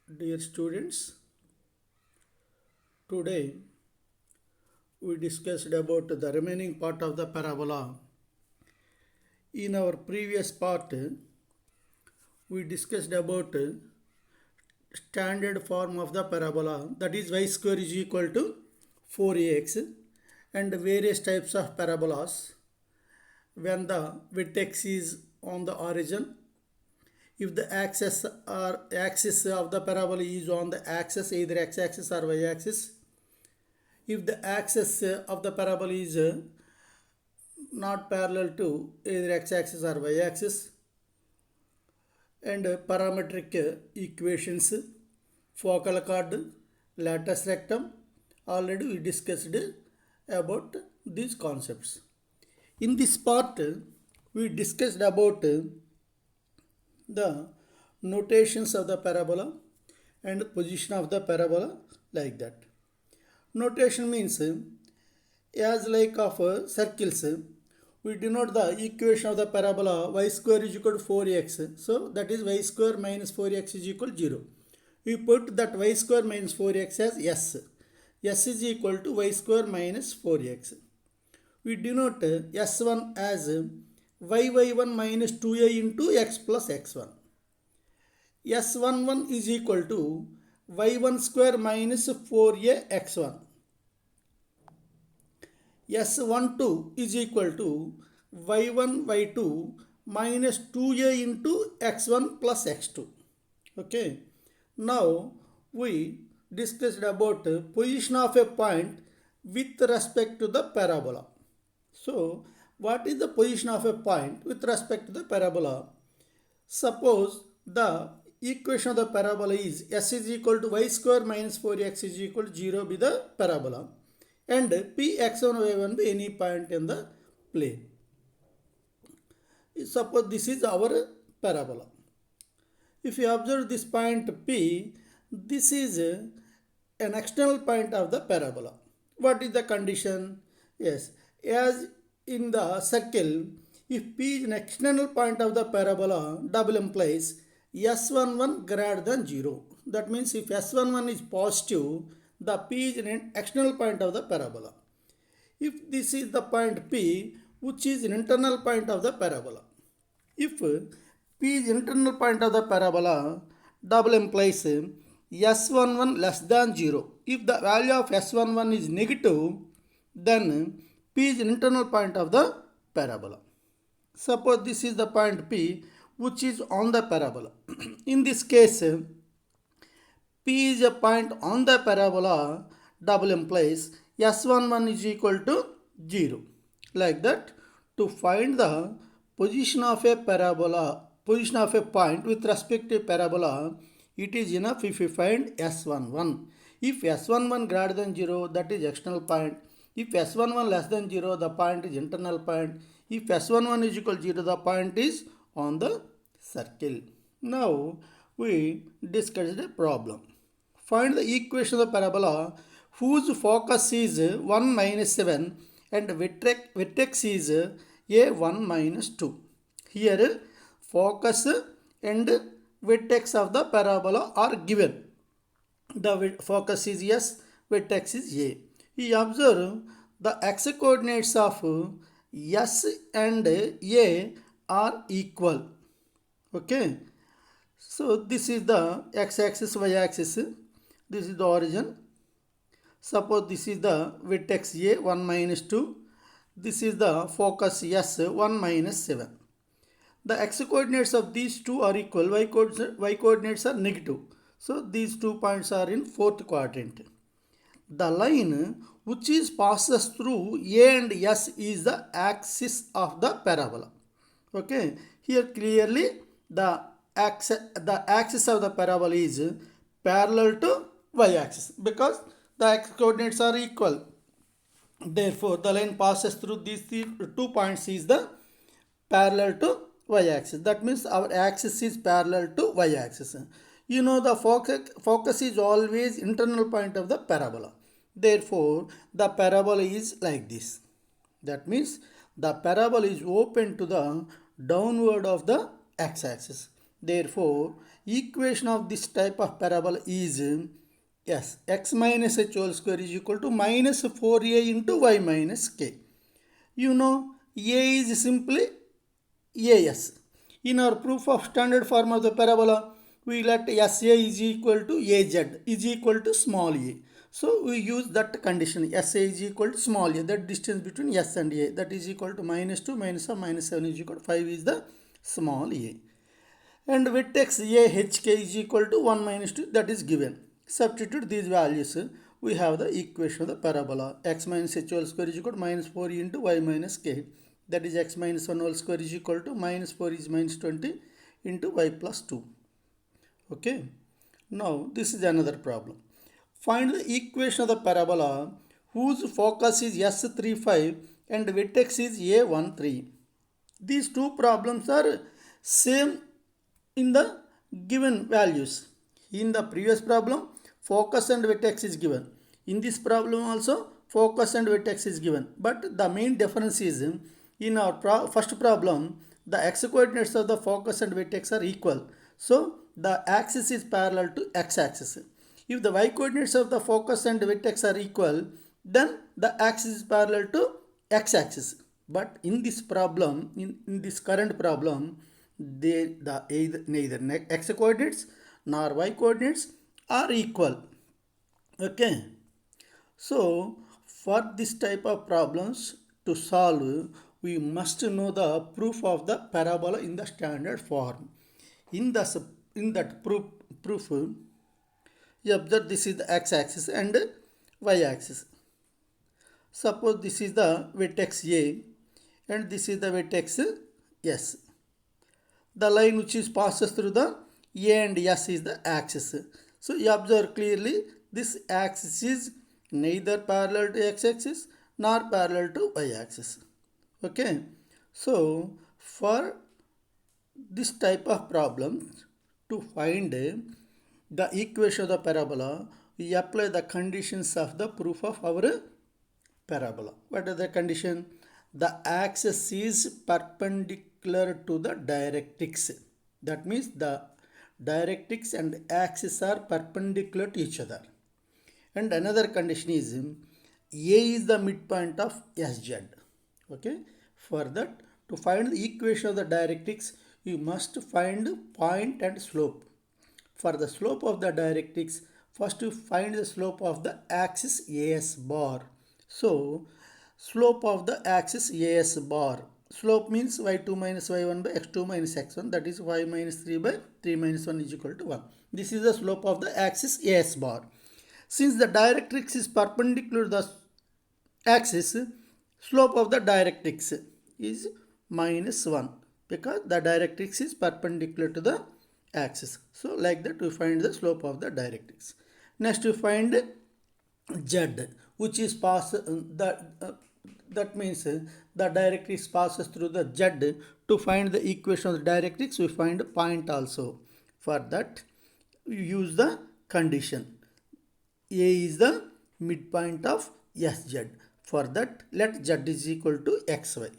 Dear students, today we discussed about the remaining part of the parabola. In our previous part, we discussed about standard form of the parabola, that is y square is equal to 4ax, and various types of parabolas when the vertex is on the origin. If the axis of the parabola is on the axis, either x-axis or y-axis, if the axis of the parabola is not parallel to either x-axis or y-axis, and parametric equations, focal chord, latus rectum, already we discussed about these concepts. In this part, we discussed about the notations of the parabola and position of the parabola, like that. Notation means as like of circles, we denote the equation of the parabola y square is equal to 4x. So that is y square minus 4x is equal to 0. We put that y square minus 4x as s. S is equal to y square minus 4x. We denote s1 as y1 minus 2a into x plus x1. S11 is equal to y1 square minus 4a x1. S12 is equal to y1 y2 minus 2a into x1 plus x2. Okay. Now we discussed about position of a point with respect to the parabola. So what is the position of a point with respect to the parabola? Suppose the equation of the parabola is s is equal to y square minus 4x is equal to 0 be the parabola, and p x1 y1 be any point in the plane. Suppose this is our parabola. If you observe this point P, this is an external point of the parabola. What is the condition? Yes, as in the circle, if P is an external point of the parabola, double implies S11 greater than 0. That means if S11 is positive, the P is an external point of the parabola. If this is the point P, which is an internal point of the parabola. If P is internal point of the parabola, double implies S11 less than 0. If the value of S11 is negative, then P is an internal point of the parabola. Suppose this is the point P which is on the parabola. In this case, P is a point on the parabola, double implies S11 is equal to 0. Like that, to find the position of a parabola, position of a point with respect to parabola, it is enough if we find S11. If S11 greater than 0, that is external point. If S11 less than 0, the point is internal point. If S11 is equal to 0, the point is on the circle. Now we discussed a problem. Find the equation of the parabola whose focus is 1 minus 7 and vertex is a1 minus 2. Here focus and vertex of the parabola are given. The focus is S, vertex is A. We observe the x coordinates of S and A are equal. Okay. So this is the x-axis, y-axis. This is the origin. Suppose this is the vertex A, 1 minus 2. This is the focus S, 1 minus 7. The x-coordinates of these two are equal. Y-coordinates are negative. So these 2 points are in fourth quadrant. The line which is passes through A and S is the axis of the parabola. Okay. Here clearly the axis of the parabola is parallel to y-axis because the x-coordinates are equal. Therefore, the line passes through these 2 points is the parallel to y-axis. That means our axis is parallel to y-axis. You know the focus is always internal point of the parabola. Therefore, the parabola is like this. That means the parabola is open to the downward of the x-axis. Therefore, equation of this type of parabola is yes, x minus h whole square is equal to minus 4a into y minus k. You know, a is simply as. In our proof of standard form of the parabola, we let SA is equal to AZ is equal to small a. So we use that condition, SA is equal to small a, that distance between S and A, that is equal to minus 2 minus of minus 7 is equal to 5 is the small a. And vertex AHK is equal to 1 minus 2, that is given. Substitute these values, we have the equation of the parabola. X minus h whole square is equal to minus 4 into y minus k. That is x minus 1 whole square is equal to minus 4 is minus 20 into y plus 2. Okay. Now this is another problem. Find the equation of the parabola whose focus is S35 and vertex is A13. These two problems are same in the given values. In the previous problem, focus and vertex is given. In this problem also, focus and vertex is given. But the main difference is, in our first problem, the x coordinates of the focus and vertex are equal. So, the axis is parallel to x-axis. If the y coordinates of the focus and vertex are equal, then the axis is parallel to x-axis. But in this problem, in this current problem, neither x coordinates nor y coordinates are equal. Okay. So for this type of problems to solve, we must know the proof of the parabola in the standard form. In that proof, you observe this is the x-axis and y-axis. Suppose this is the vertex A and this is the vertex S. The line which is passes through the A and S is the axis. So you observe clearly this axis is neither parallel to x-axis nor parallel to y-axis. Okay. So for this type of problem, to find the equation of the parabola, we apply the conditions of the proof of our parabola. What are the condition? The axis is perpendicular to the directrix. That means the directrix and axis are perpendicular to each other. And another condition is A is the midpoint of SZ. Okay. For that, to find the equation of the directrix, you must find point and slope. For the slope of the directrix, first you find the slope of the axis AS bar. So, slope of the axis AS bar. Slope means y2 minus y1 by x2 minus x1, that is y minus 3 by 3 minus 1 is equal to 1. This is the slope of the axis AS bar. Since the directrix is perpendicular to the axis, slope of the directrix is minus 1 because the directrix is perpendicular to the axis. So like that we find the slope of the directrix. Next we find Z, which is that means the directrix passes through the Z. To find the equation of the directrix, we find a point also. For that, we use the condition. A is the midpoint of SZ. For that, let Z is equal to XY.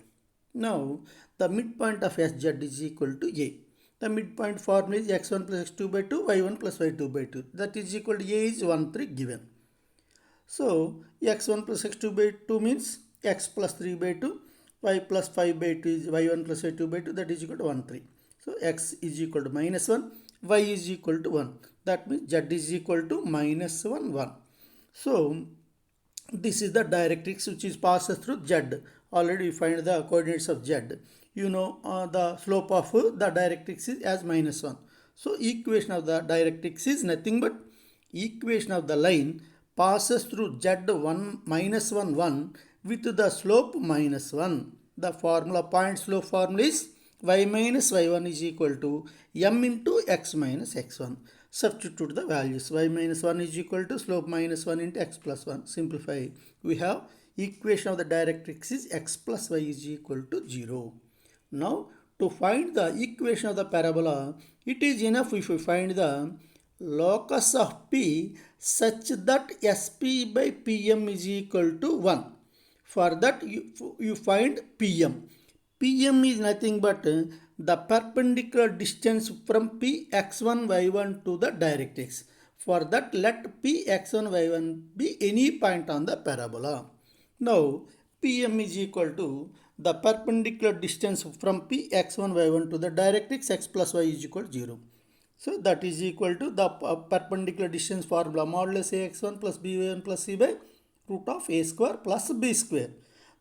Now, the midpoint of SZ is equal to A. The midpoint formula is x1 plus x2 by 2, y1 plus y2 by 2. That is equal to A is 1, 3 given. So, x1 plus x2 by 2 means x plus 3 by 2, y plus 5 by 2 is y1 plus y2 by 2, that is equal to 1, 3. So, x is equal to minus 1, y is equal to 1. That means z is equal to minus 1, 1. So, this is the directrix which is passes through z. Already we find the coordinates of z. You know the slope of the directrix is as minus 1. So, equation of the directrix is nothing but equation of the line passes through z1 minus 1, 1 with the slope minus 1. The formula, point slope formula is y minus y1 is equal to m into x minus x1. Substitute the values. Y minus 1 is equal to slope minus 1 into x plus 1. Simplify. We have equation of the directrix is x plus y is equal to 0. Now, to find the equation of the parabola, it is enough if we find the locus of P such that SP by PM is equal to 1. For that, you find PM. PM is nothing but the perpendicular distance from Px1 y1 to the directrix. For that, let Px1 y1 be any point on the parabola. Now, PM is equal to the perpendicular distance from Px1 y1 to the directrix x plus y is equal to 0. So that is equal to the perpendicular distance formula modulus ax1 plus by1 plus c by root of a square plus b square.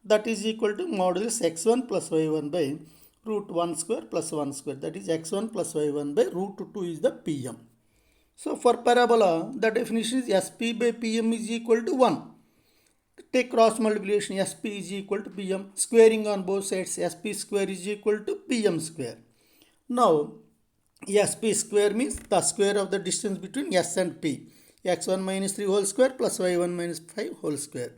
That is equal to modulus x1 plus y1 by root 1 square plus 1 square. That is x1 plus y1 by root 2 is the PM. So for parabola, the definition is SP by PM is equal to 1. Take cross multiplication, SP is equal to PM. Squaring on both sides, SP square is equal to PM square. Now, SP square means the square of the distance between S and P. X1 minus 3 whole square plus Y1 minus 5 whole square.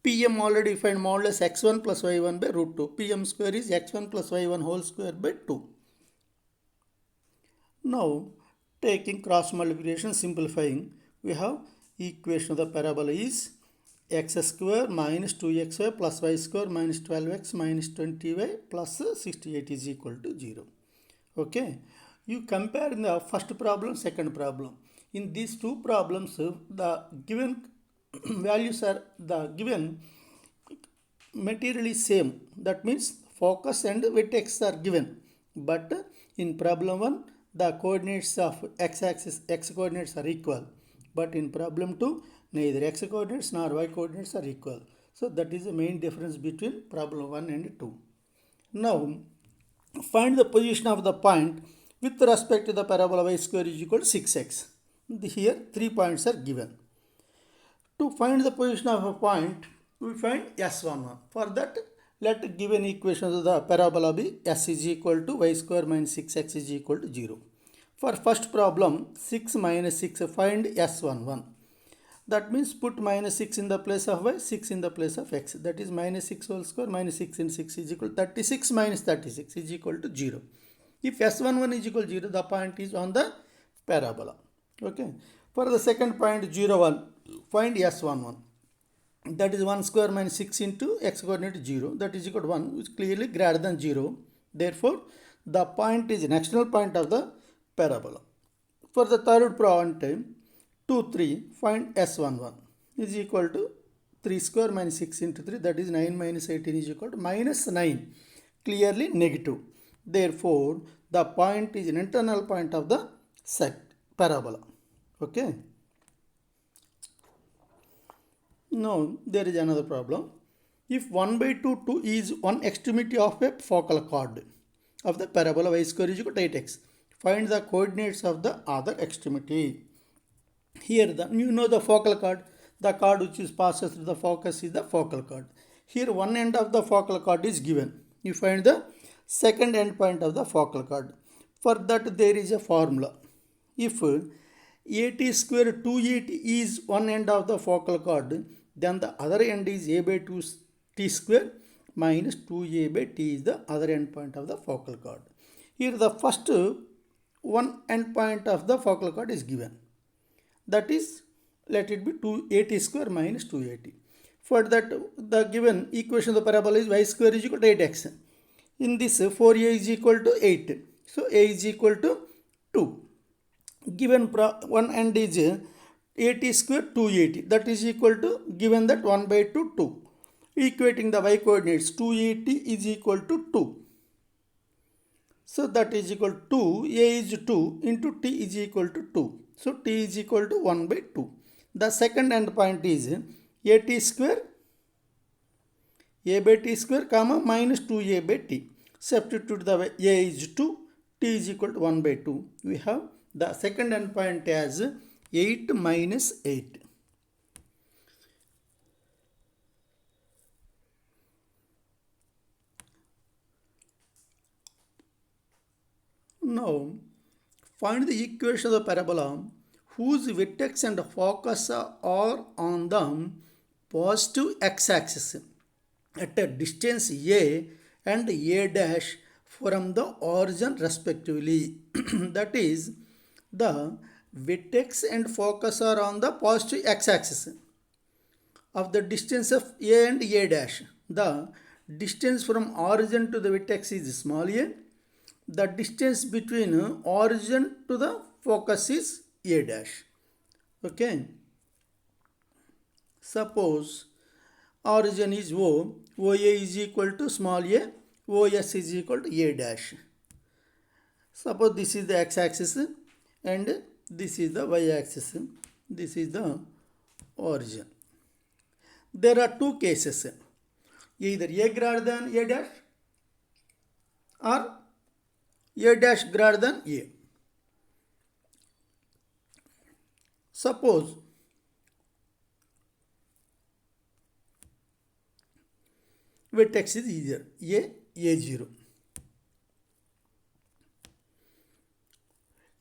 PM already find modulus X1 plus Y1 by root 2. PM square is X1 plus Y1 whole square by 2. Now, taking cross multiplication, simplifying, we have equation of the parabola is x square minus 2xy plus y square minus 12x minus 20y plus 68 is equal to 0. Okay. You compare in the first problem, second problem. In these two problems, the given values are the given materially same. That means focus and vertex are given. But in problem 1, the coordinates of x-axis, x coordinates are equal. But in problem 2, neither x coordinates nor y coordinates are equal. So that is the main difference between problem 1 and 2. Now, find the position of the point with respect to the parabola y square is equal to 6x. Here 3 points are given. To find the position of a point, we find S11. For that, let given equation of the parabola be S is equal to y square minus 6x is equal to 0. For first problem, 6 minus 6, find S11. That means put minus 6 in the place of y, 6 in the place of x. That is minus 6 whole square minus 6 in 6 is equal to 36 minus 36 is equal to 0. If S11 is equal to 0, the point is on the parabola. Okay. For the second point 0, 1, find S11. That is 1 square minus 6 into x coordinate 0. That is equal to 1, which is clearly greater than 0. Therefore, the point is an external point of the parabola. For the third point, 2, 3, find S11 is equal to 3 square minus 6 into 3, that is 9 minus 18 is equal to minus 9, clearly negative. Therefore, the point is an internal point of the parabola. Okay. Now, there is another problem. If 1 by 2, 2 is one extremity of a focal chord of the parabola y square is equal to 8x, find the coordinates of the other extremity. Here, you know the focal chord. The chord which is passes through the focus is the focal chord. Here, one end of the focal chord is given. You find the second end point of the focal chord. For that, there is a formula. If 80 square 280 is one end of the focal chord, then the other end is a by 2 t square minus 2a by t is the other end point of the focal chord. Here, the first one end point of the focal chord is given. That is, let it be 280 square minus 280. For that, the given equation of the parabola is y square is equal to 8x. In this, 4a is equal to 8. So, a is equal to 2. Given one end is 80 square 280. That is equal to, given that 1 by 2, 2. Equating the y coordinates, 280 is equal to 2. So, that is equal to 2, a is 2 into t is equal to 2. So, t is equal to 1 by 2. The second end point is a t square, a by t square, comma, minus 2a by t. Substitute the a is 2, t is equal to 1 by 2. We have the second end point as 8 minus 8. Now, find the equation of the parabola whose vertex and focus are on the positive x-axis at a distance a and a dash from the origin respectively. That is, the vertex and focus are on the positive x-axis of the distance of a and a dash. The distance from origin to the vertex is small a. The distance between origin to the focus is a dash. Okay. Suppose origin is O, OA is equal to small a, OS is equal to a dash. Suppose this is the x-axis and this is the y-axis. This is the origin. There are two cases, either a greater than a dash or a dash greater than a. Suppose vertex is either a0.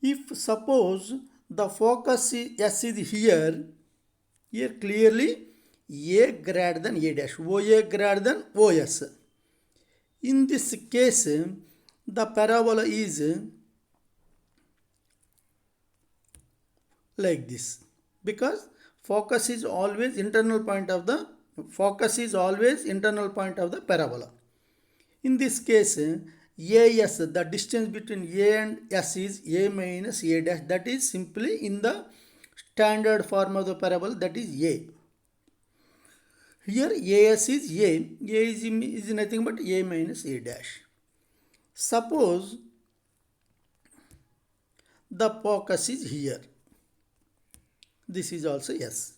If suppose the focus is S is here clearly a greater than a dash, OA greater than OS. In this case, the parabola is like this, because focus is always internal point of the parabola. In this case, AS, the distance between A and S is A minus A dash. That is simply in the standard form of the parabola, that is A. Here AS is A. A is nothing but A minus A dash. Suppose the focus is here. This is also S.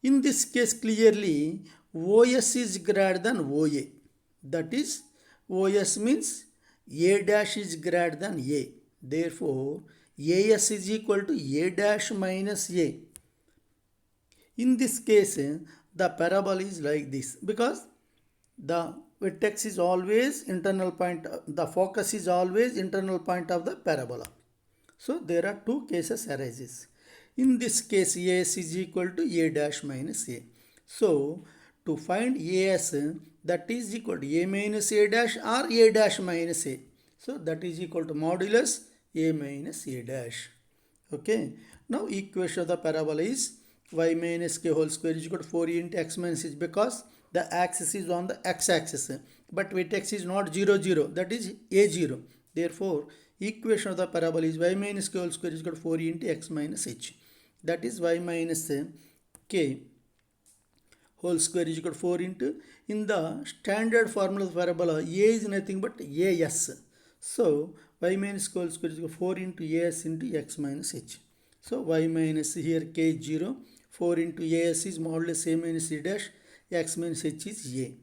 In this case, clearly OS is greater than OA. That is, OS means A dash is greater than A. Therefore, AS is equal to A dash minus A. In this case, the parabola is like this, because the vertex is always internal point, the focus is always internal point of the parabola. So, there are two cases arises. In this case, AS is equal to A dash minus A. So, to find AS, that is equal to A minus A dash or A dash minus A. So, that is equal to modulus A minus A dash. Okay. Now, equation of the parabola is y minus k whole square is equal to 4 into x minus h, because the axis is on the x-axis, but vertex is not 0, 0. That is A0. Therefore, equation of the parabola is y minus k whole square is equal to 4 into x minus h. That is y minus k whole square is equal to 4 into, in the standard formula of parabola, A is nothing but AS. So, y minus k whole square is equal to 4 into AS into x minus h. So, y minus here k is 0, 4 into AS is modulus A minus A dash, x minus h is A.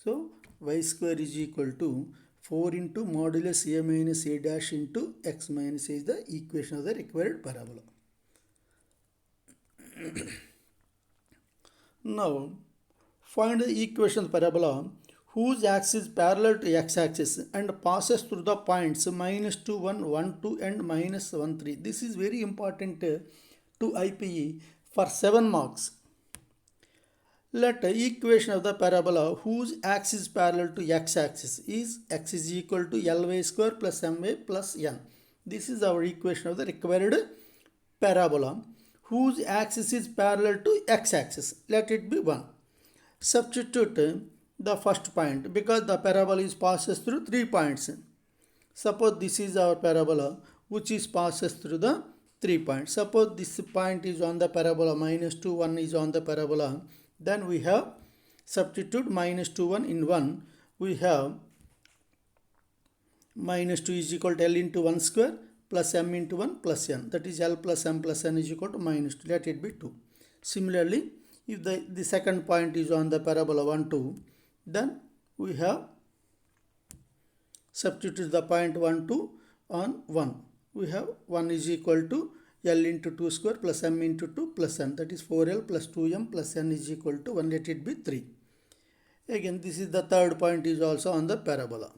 So, y square is equal to 4 into modulus A minus A dash into x minus h is the equation of the required parabola. Now, find the equation of parabola whose axis is parallel to x-axis and passes through the points minus 2, 1, 1, 2 and minus 1, 3. This is very important to IPE for 7 marks. Let the equation of the parabola whose axis is parallel to x-axis is x is equal to Ly square plus My plus n. This is our equation of the required parabola whose axis is parallel to x-axis. Let it be 1. Substitute the first point, because the parabola is passes through 3 points. Suppose this is our parabola which is passes through the 3 points. Suppose this point is on the parabola, minus 2, 1 is on the parabola. Then we have substitute minus 2, 1 in 1. We have minus 2 is equal to L into 1 square plus M into 1 plus N. That is L plus M plus N is equal to minus 2. Let it be 2. Similarly, if the second point is on the parabola 1, 2, then we have substitute the point 1, 2 on 1. We have 1 is equal to L into 2 square plus M into 2 plus N. That is 4L plus 2M plus N is equal to 1. Let it be 3. Again, this is the third point is also on the parabola.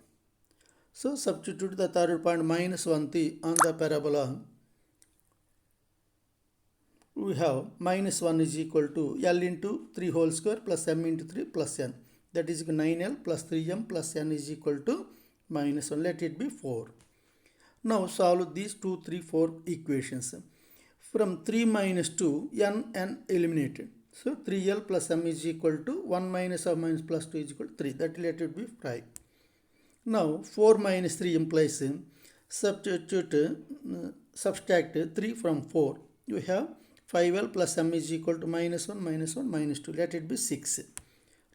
So, substitute the third point minus 1 on the parabola. We have minus 1 is equal to L into 3 whole square plus M into 3 plus N. That is 9L plus 3M plus N is equal to minus 1. Let it be 4. Now, solve these 2, 3, 4 equations. From 3 minus 2, N eliminated. So 3l plus m is equal to 1 minus of minus plus 2 is equal to 3. That let it be 5. Now 4 minus 3 implies subtract 3 from 4. You have 5l plus m is equal to minus 1 minus 2. Let it be 6.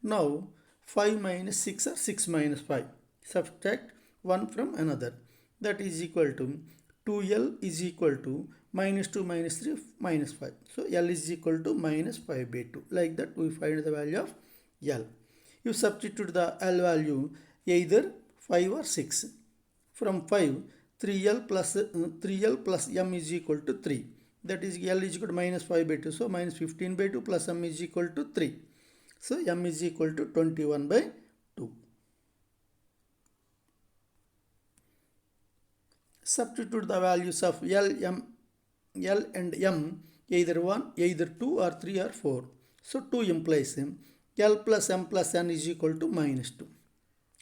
Now 5 minus 6 or 6 minus 5. Subtract 1 from another. That is equal to 2l is equal to minus 2 minus 3 minus 5. So l is equal to minus 5 by 2. Like that we find the value of l. You substitute the l value either 5 or 6. From 5, 3l plus m is equal to 3. That is l is equal to minus 5 by 2. So minus 15 by 2 plus m is equal to 3. So m is equal to 21 by 2. Substitute the values of L and m either 1, either 2 or 3 or 4. So 2 implies L plus m plus n is equal to minus 2.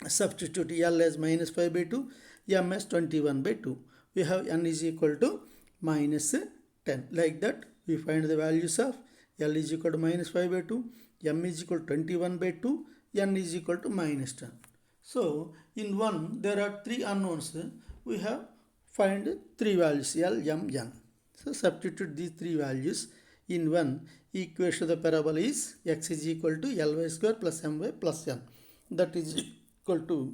Substitute L as minus 5 by 2, m as 21 by 2. We have n is equal to minus 10. Like that we find the values of L is equal to minus 5 by 2, m is equal to 21 by 2, n is equal to minus 10. So in 1 there are 3 unknowns. We have find 3 values L, m, n. So substitute these 3 values in 1. Equation of the parabola is x is equal to ly square plus my plus n. That is equal to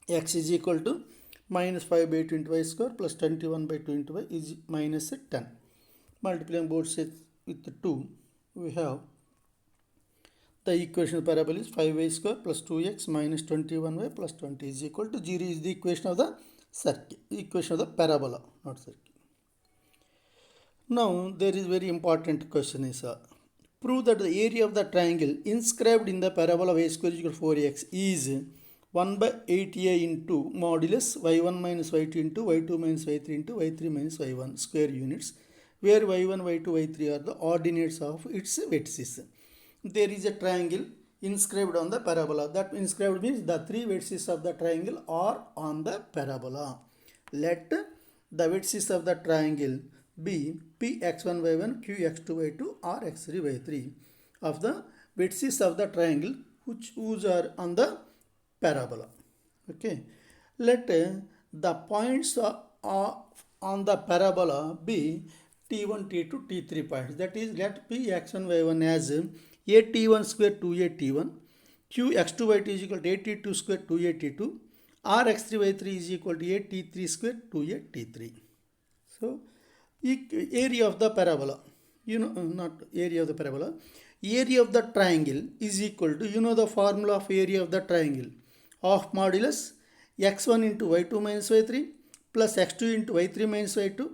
x is equal to minus 5 by 2 into y square plus 21 by 2 into y is minus 10. Multiplying both sides with 2, we have the equation of the parabola is 5y square plus 2x minus 21y plus 20 is equal to 0 is the equation of the circle, equation of the parabola, not circle. Now there is very important question is prove that the area of the triangle inscribed in the parabola y square is equal to 4x is 1 by 8a into modulus y1 minus y2 into y2 minus y3 into y3 minus y1 square units, where y1, y2, y3 are the ordinates of its vertices. There is a triangle inscribed on the parabola. That inscribed means the 3 vertices of the triangle are on the parabola. Let the vertices of the triangle be p x1 y1, q x2 y2 or x3 y3 of the vertices of the triangle whose are on the parabola. Okay. Let the points on the parabola be t1, t2, t3 points. That is, let p x1 y1 as a t1 square 2a t1, q x2 y2 is equal to a t2 square 2a t2, or x3 y3 is equal to a t3 square 2a t3. So area of the parabola, not area of the parabola, area of the triangle is equal to, the formula of area of the triangle, of modulus x1 into y2 minus y3 plus x2 into y3 minus y2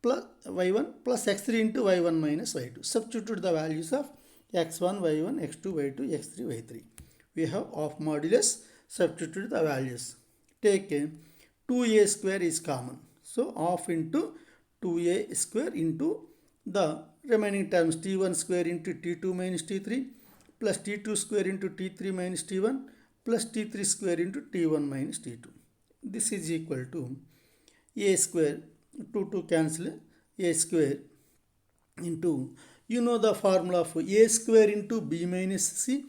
plus y1 plus x3 into y1 minus y2. Substitute the values of x1, y1, x2, y2, x3, y3. We have of modulus, substitute the values. Take 2a square is common. So of into 2a square into the remaining terms t1 square into t2 minus t3 plus t2 square into t3 minus t1 plus t3 square into t1 minus t2. This is equal to a square, 2 cancel, a square into, the formula of a square into b minus c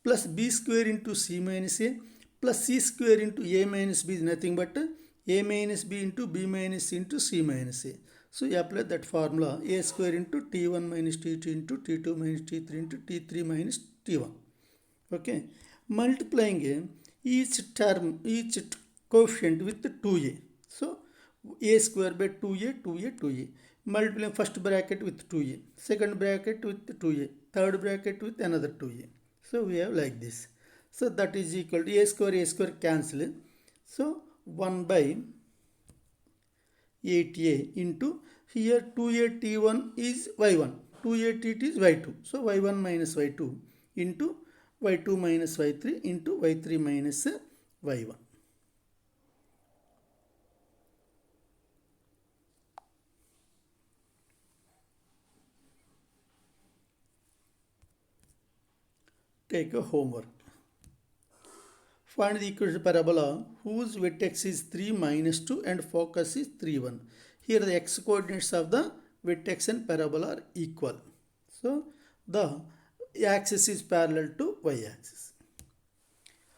plus b square into c minus a plus c square into a minus b is nothing but a minus b into b minus c into c minus a. So you apply that formula, a square into t1 minus t2 into t2 minus t3 into t3 minus t1. Okay. Multiplying each term, each coefficient with 2a. So a square by 2a, 2a, 2a. Multiplying first bracket with 2a, second bracket with 2a, third bracket with another 2a. So we have like this. So that is equal to a square cancel. So 1 by 8a into here 2a t1 is y1, 2a t2 is y2. So y1 minus y2 into y2 minus y3 into y3 minus y1. Take a homework. Find the equation of parabola whose vertex is 3 minus 2 and focus is 3 1. Here the x coordinates of the vertex and parabola are equal. So the axis is parallel to y-axis.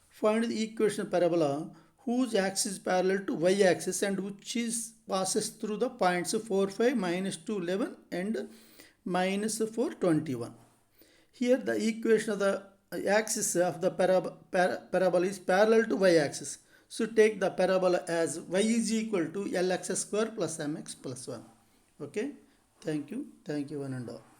Find the equation of parabola whose axis is parallel to y-axis and which is passes through the points 4, 5, minus 2, 11 and minus 4, 21. Here the equation of the axis of the parabola is parallel to y-axis. So take the parabola as y is equal to lx square plus mx plus 1. Okay. Thank you. Thank you one and all.